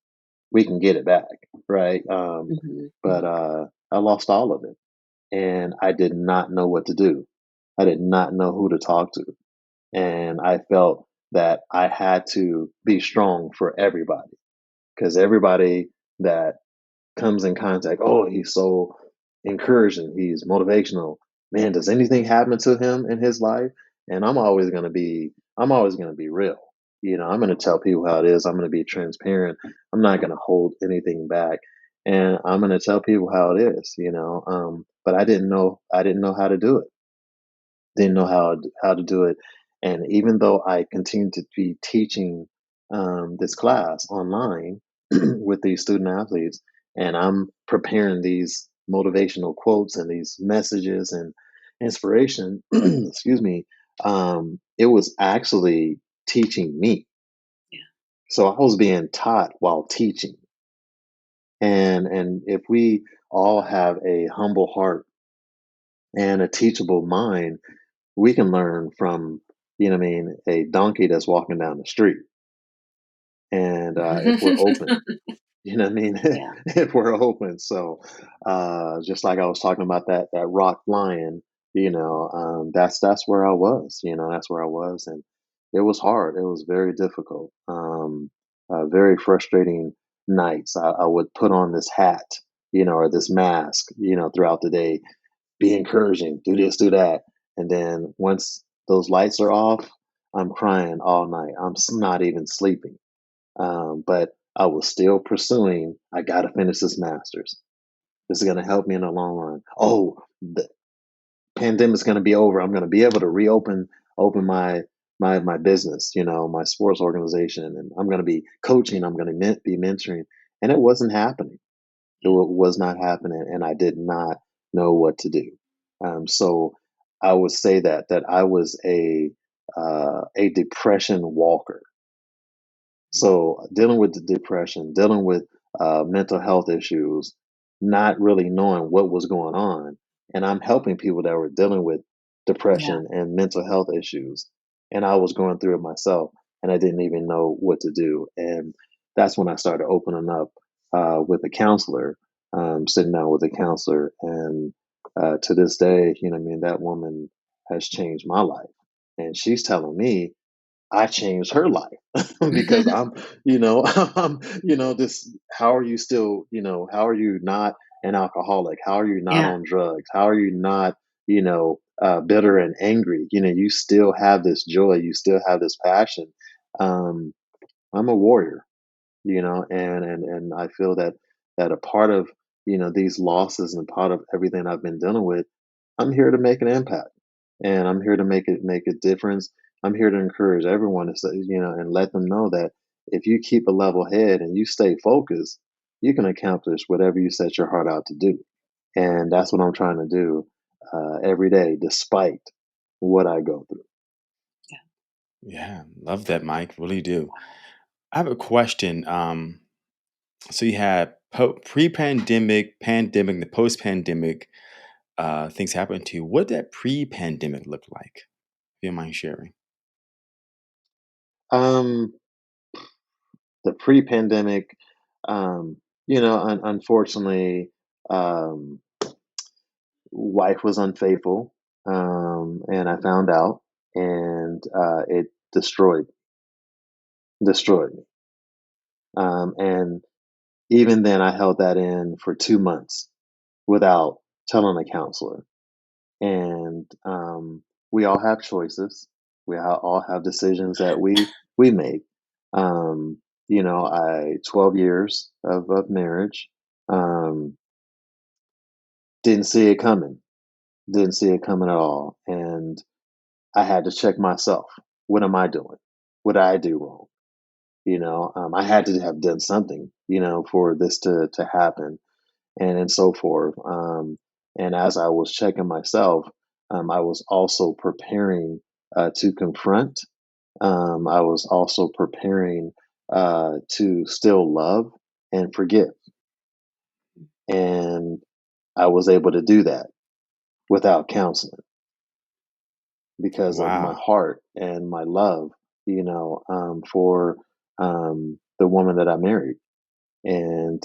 we can get it back, right? But Mhm. I lost all of it, and I did not know what to do. I did not know who to talk to, and I felt that I had to be strong for everybody because everybody that comes in contact, oh, he's so encouraging, he's motivational. Man, does anything happen to him in his life? And I'm always gonna be real. I'm gonna tell people how it is. I'm gonna be transparent. I'm not gonna hold anything back. And I'm gonna tell people how it is. But I didn't know how to do it. Didn't know how to do it. And even though I continued to be teaching this class online with these student athletes, and I'm preparing these motivational quotes and these messages and inspiration, excuse me, it was actually teaching me. Yeah. So I was being taught while teaching. And if we all have a humble heart and a teachable mind, we can learn from, a donkey that's walking down the street. And if we're open, you know what I mean? Yeah. If we're open. So just like I was talking about that rock flying, that's where I was, that's where I was. And it was hard. It was very difficult. Very frustrating nights. I would put on this hat, or this mask, throughout the day, be encouraging, do this, do that. And then once those lights are off, I'm crying all night. not even sleeping. But I was still pursuing, I got to finish this master's. This is going to help me in the long run. Oh, the pandemic's going to be over. I'm going to be able to reopen open my business, my sports organization, and I'm going to be coaching, I'm going to be mentoring, and it wasn't happening. It was not happening, and I did not know what to do. So I would say that I was a depression walker. So dealing with the depression, dealing with mental health issues, not really knowing what was going on, and I'm helping people that were dealing with Yeah. depression and mental health issues, and I was going through it myself, and I didn't even know what to do. And that's when I started opening up with a counselor, sitting down with a counselor, and to this day, I mean, that woman has changed my life, and she's telling me I changed her life because I'm, this, how are you still, how are you not an alcoholic? How are you not Yeah. on drugs? How are you not, bitter and angry? You still have this joy, you still have this passion. Um, I'm a warrior, and I feel that a part of, these losses and part of everything I've been dealing with, I'm here to make an impact, and I'm here to make a difference. I'm here to encourage everyone to say, and let them know that if you keep a level head and you stay focused, you can accomplish whatever you set your heart out to do. And that's what I'm trying to do every day, despite what I go through. Yeah, love that, Mike. Really do. I have a question. So you had pre-pandemic, pandemic, the post-pandemic things happen to you. What did that pre-pandemic look like? If you don't mind sharing. Um, the pre-pandemic, unfortunately, um, wife was unfaithful, and I found out, and it destroyed me. And even then, I held that in for 2 months without telling a counselor. And we all have choices. All have decisions that we make. Um, 12 years of marriage, um, didn't see it coming. Didn't see it coming at all, and I had to check myself. What am I doing? What did I do wrong? I had to have done something, for this to happen, and so forth. And as I was checking myself, I was also preparing to confront. I was also preparing to still love and forgive, and I was able to do that without counseling because of my Wow. heart and my love, for the woman that I married. And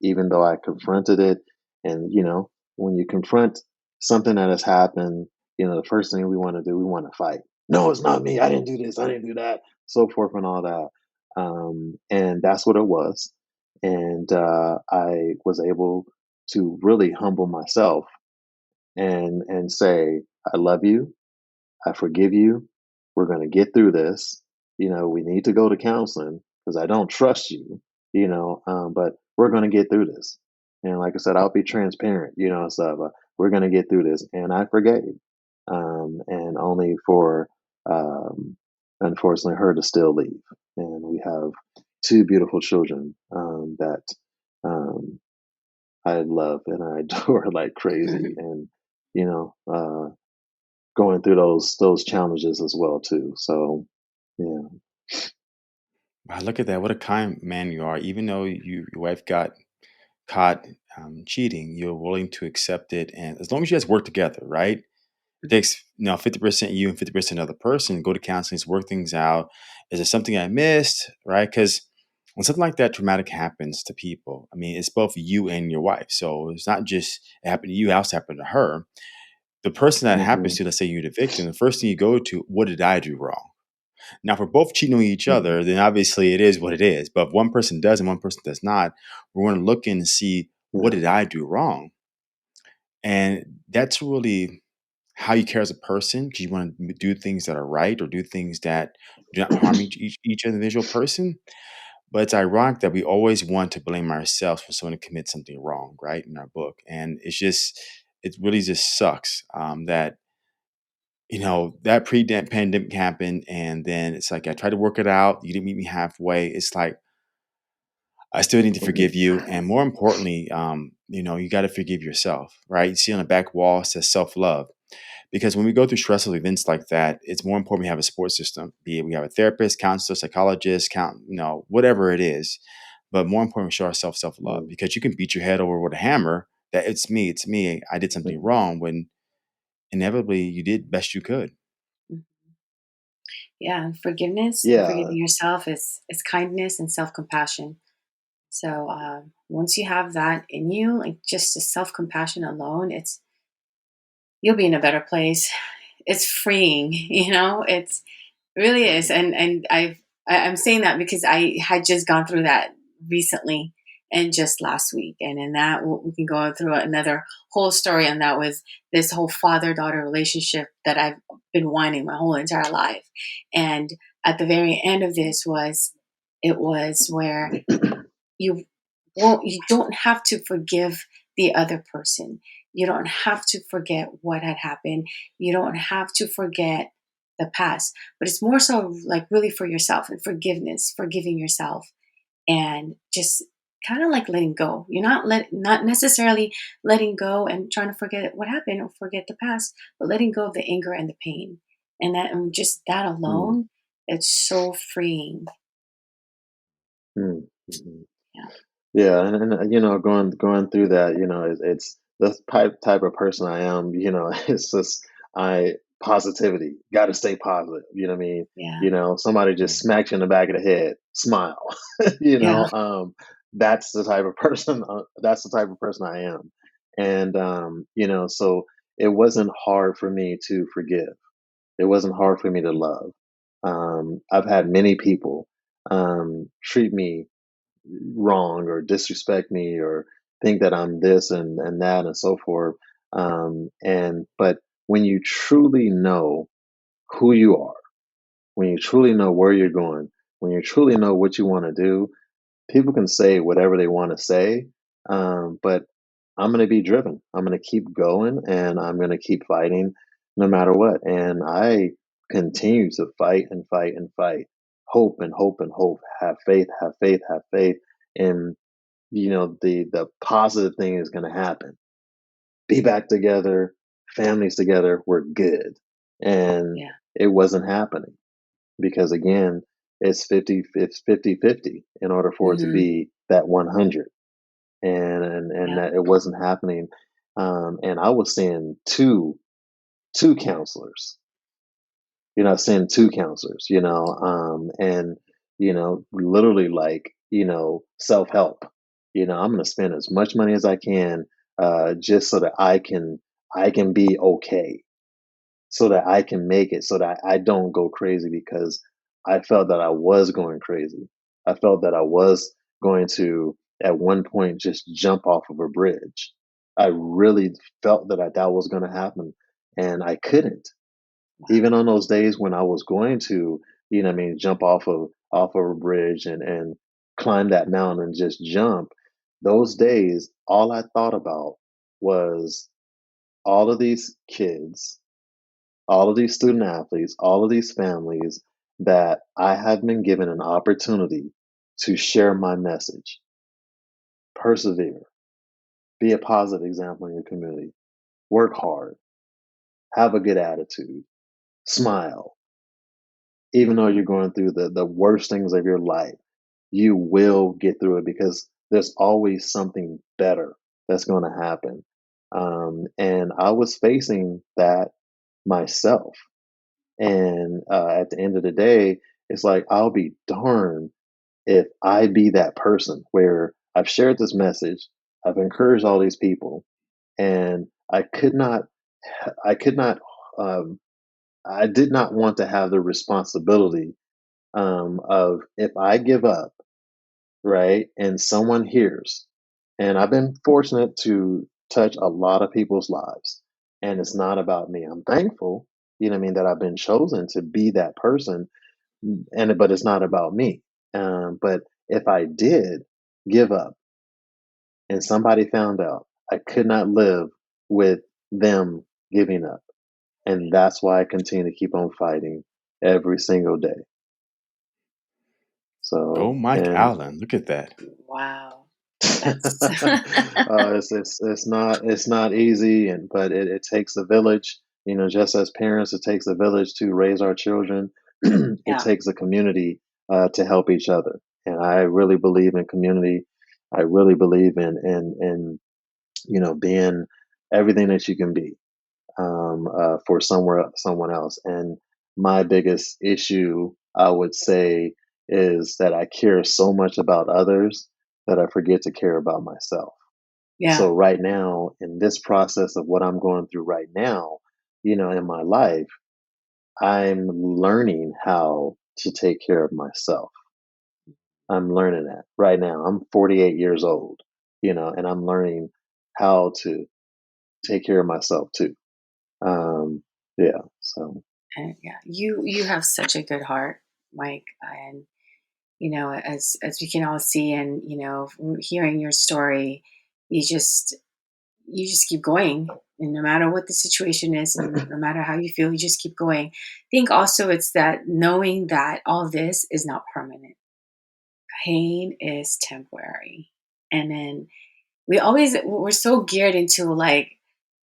even though I confronted it, and when you confront something that has happened, the first thing we want to do, we want to fight. No, it's not me. I didn't do this. I didn't do that. So forth and all that. And that's what it was. And I was able to really humble myself and say, I love you. I forgive you. We're going to get through this. We need to go to counseling because I don't trust you, but we're going to get through this. And like I said, I'll be transparent, so we're going to get through this. And I forgave, and only for, unfortunately, her to still leave. And we have two beautiful children that um, I love and I adore like crazy. And, you know, uh, going through those challenges as well too. So yeah. Wow, look at that. What a kind man you are. Even though your wife got caught cheating, you're willing to accept it. And as long as you guys work together, right? It takes 50% you and 50% other person. Go to counseling, work things out. Is there something I missed, right? Because when something like that traumatic happens to people, I mean, it's both you and your wife. So it's not just it happened to you, it also happened to her. The person that happens Hmm. to, let's say you're the victim, the first thing you go to, what did I do wrong? Now, if we're both cheating on each Hmm. other, then obviously it is what it is. But if one person does and one person does not, we're going to look in and see what Yeah. did I do wrong, and that's really how you care as a person because you want to do things that are right or do things that do not harm each individual person. But it's ironic that we always want to blame ourselves when someone commits something wrong, right? In our book, and it really just sucks that that pre-pandemic happened, and then it's like I tried to work it out. You didn't meet me halfway. It's like I still need to forgive you, and more importantly, you got to forgive yourself, right? You see on the back wall it says self-love, because when we go through stressful events like that, it's more important we have a support system. Be it we have a therapist, counselor, psychologist, whatever it is. But more important, we show ourselves self-love, Mm, because you can beat your head over with a hammer that it's me, I did something mm, wrong, when inevitably you did best you could. Mhm. Yeah, and forgiveness and yeah. forgiving yourself is kindness and self-compassion. So once you have that in you, like just the self-compassion alone, you'll be in a better place. It's freeing, it's really is. And I'm saying that because I had just gone through that recently and just last week. And in that we can go through another whole story, and that was this whole father-daughter relationship that I've been wanting my whole entire life. And at the very end of this it was where you you don't have to forgive the other person. You don't have to forget what had happened. You don't have to forget the past. But it's more so like really for yourself and forgiveness, forgiving yourself, and just kind of like letting go. You're not necessarily letting go and trying to forget what happened or forget the past, but letting go of the anger and the pain. And just that Mm, alone, it's so freeing. mm, mhm. Yeah. Yeah, and going through that, it's the type of person I am. It's just I positivity. Got to stay positive. You know what I mean? Yeah. Somebody just smacks you in the back of the head, smile. you Yeah. know, um, that's the type of person. That's the type of person I am, and so it wasn't hard for me to forgive. It wasn't hard for me to love. I've had many people treat me wrong or disrespect me or think that I'm this and that and so forth. But when you truly know who you are, when you truly know where you're going, when you truly know what you want to do, people can say whatever they want to say. But I'm going to be driven. I'm going to keep going and I'm going to keep fighting no matter what. And I continue to fight and fight and fight. Hope and hope and hope. Have faith, have faith, have faith. And the positive thing is going to happen. Be back together, families together, we're good. And Yeah. it wasn't happening because again, it's 50-50 in order for it to Hmm. be that 100, and Yeah. that it wasn't happening. And I was seeing two counselors, seeing two counselors, and literally like self-help. I'm going to spend as much money as I can, just so that I can be okay, so that I can make it, so that I don't go crazy because I felt that I was going crazy. I felt that I was going to at one point just jump off of a bridge. I really felt that was going to happen, and I couldn't. Wow. Even on those days when I was going to, what I mean, jump off of a bridge and climb that mountain and just jump, those days, all I thought about was all of these kids, all of these student athletes, all of these families that I have been given an opportunity to share my message. Persevere, be a positive example in your community, work hard, have a good attitude, smile. Even though you're going through the worst things of your life, you will get through it because there's always something better that's going to happen. And I was facing that myself. And at the end of the day, it's like, I'll be darned if I be that person where I've shared this message, I've encouraged all these people, and I could not, um, I did not want to have the responsibility of if I give up, right, and someone hears, and I've been fortunate to touch a lot of people's lives, and it's not about me. I'm thankful, what I mean, that I've been chosen to be that person, but it's not about me. But if I did give up and somebody found out, I could not live with them giving up. And that's why I continue to keep on fighting every single day. Oh, So, Mike and Allen, look at that. Wow. That's it's not easy, but it takes a village. Just as parents, it takes a village to raise our children. It yeah. takes a community to help each other, and I really believe in community. I really believe in being everything that you can be for someone else. And my biggest issue, I would say, is that I care so much about others that I forget to care about myself. Yeah. So right now, in this process of what I'm going through right now, in my life, I'm learning how to take care of myself. I'm learning that right now. I'm 48 years old, and I'm learning how to take care of myself too. Um, yeah. So. And yeah, you have such a good heart, Mike, and as we can all see, and hearing your story, you just you just keep going, and no matter what the situation is, and no matter how you feel, you just keep going. I think also it's that knowing that all this is not permanent. Pain is temporary, and then we're so geared into like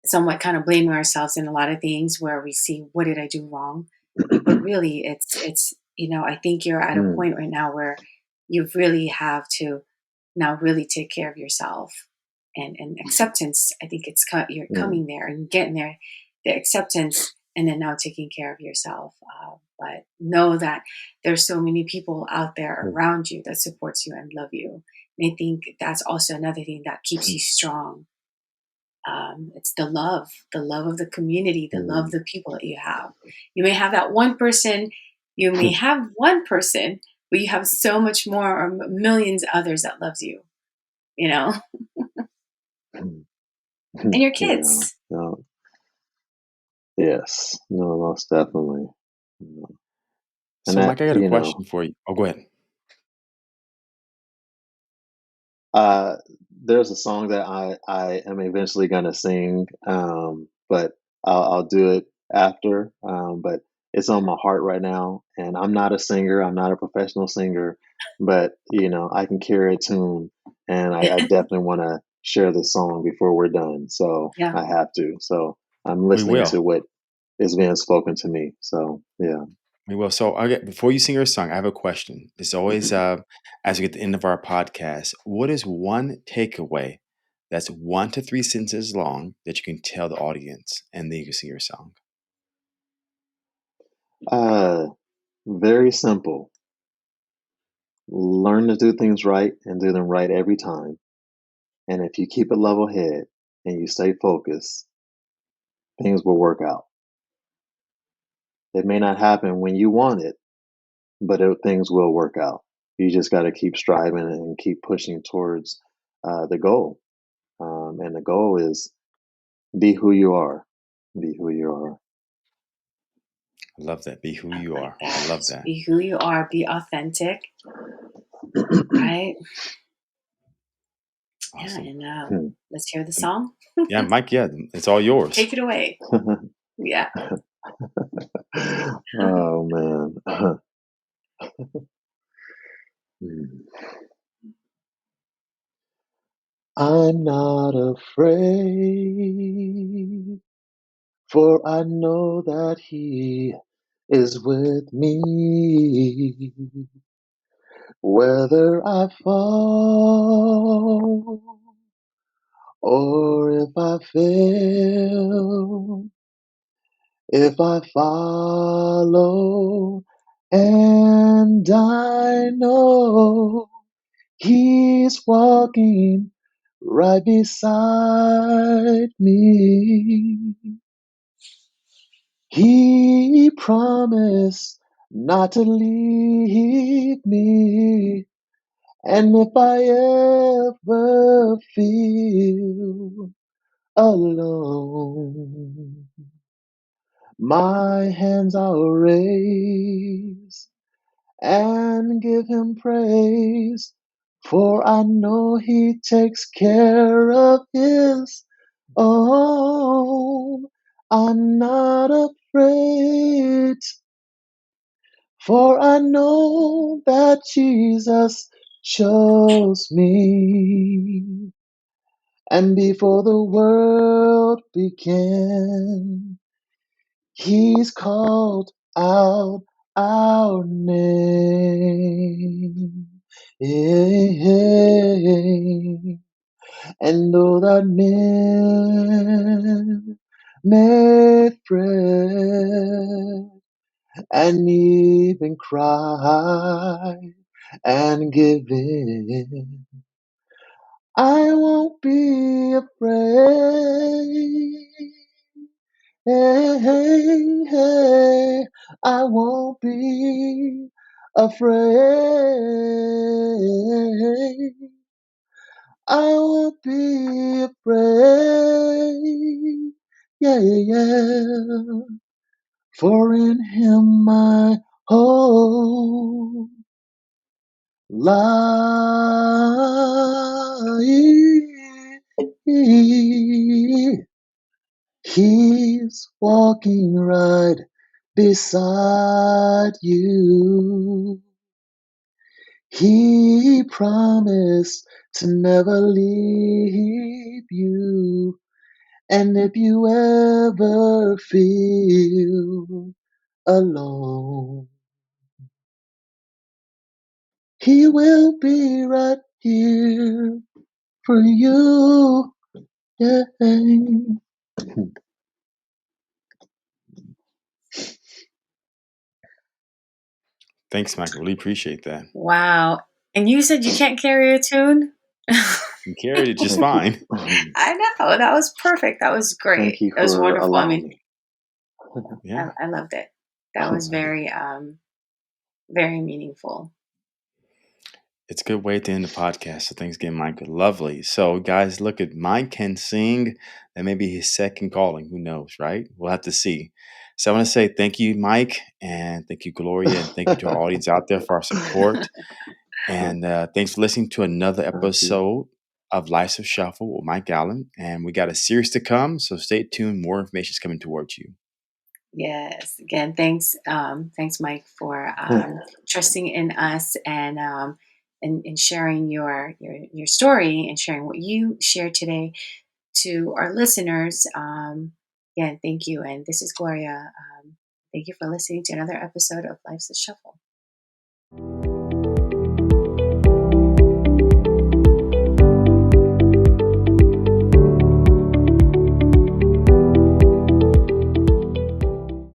somewhat kind of blaming ourselves in a lot of things where we see what did I do wrong, but really it's I think you're at a Mm, point right now where you really have to now really take care of yourself, and acceptance. I think you're mm, coming there and getting there, the acceptance, and then now taking care of yourself. But know that there's so many people out there mm, around you that supports you and love you, and I think that's also another thing that keeps you mm, strong. It's the love of the community, the love of mm. the people that you have. You may have that one person, you may have one person, but you have so much more, or millions of others that loves you, you know, and your Yeah. kids. No. Yes. No. Most definitely. Yeah. And So, Mike, I got a question for you. Oh, go ahead. uh, there's a song that I am eventually gonna sing, but I'll do it after. But it's on my heart right now, and I'm not a singer. I'm not a professional singer, but I can carry a tune, and I definitely want to share this song before we're done. So Yeah. I have to. So I'm We listening will. to what is being spoken to me. So yeah. We will. So, before you sing your song, I have a question. It's always, as we get to the end of our podcast, what is one takeaway that's 1 to 3 sentences long that you can tell the audience, and then you can sing your song? Uh, Very simple. Learn to do things right and do them right every time. And if you keep a level head and you stay focused, things will work out. It may not happen when you want it, but things will work out. You just got to keep striving and keep pushing towards the goal. And the goal is be who you are. Be who you are. I love that. Be who I you like are. I that. love that. Be who you are, be authentic, right? Yeah, Awesome. and Hmm. let's hear the And song. yeah, Mike, yeah, it's all yours. Take it away. Yeah. Oh, man. Hmm. I'm not afraid, for I know that He is with me. Whether I fall or if I fail, if I follow, and I know He's walking right beside me. He promised not to leave me. And if I ever feel alone, my hands I'll raise and give him praise, for I know he takes care of his own. I'm not afraid, for I know that Jesus chose me. And before the world began, He's called out our name. And though that men may fret and even cry and give in, I won't be afraid. Hey, hey, hey, I won't be afraid. I won't be afraid. Yeah, yeah, yeah. For in Him my hope lies. He's walking right beside you. He promised to never leave you. And if you ever feel alone, He will be right here for you. Yeah. Thanks, Mike. I really appreciate that. Wow. And you said you can't carry a tune? You carried it just Thank you. fine. I know. That was perfect. That was great. Thank you That was for wonderful. I allowing mean, me. Yeah. I loved it. That was very, very meaningful. It's a good way to end the podcast. So thanks again, Mike. Lovely. So guys, look at Mike can sing. That may be his second calling. Who knows, right? We'll have to see. So I want to say thank you, Mike, and thank you, Gloria, and thank you to our audience out there for our support. And thanks for listening to another Thank you. episode of Life's a Shuffle with Mike Allen. And we got a series to come, so stay tuned. More information is coming towards you. Yes. Again, thanks, Mike, for trusting in us and sharing your story and sharing what you shared today to our listeners. Again, thank you. And this is Gloria. Thank you for listening to another episode of Life's a Shuffle.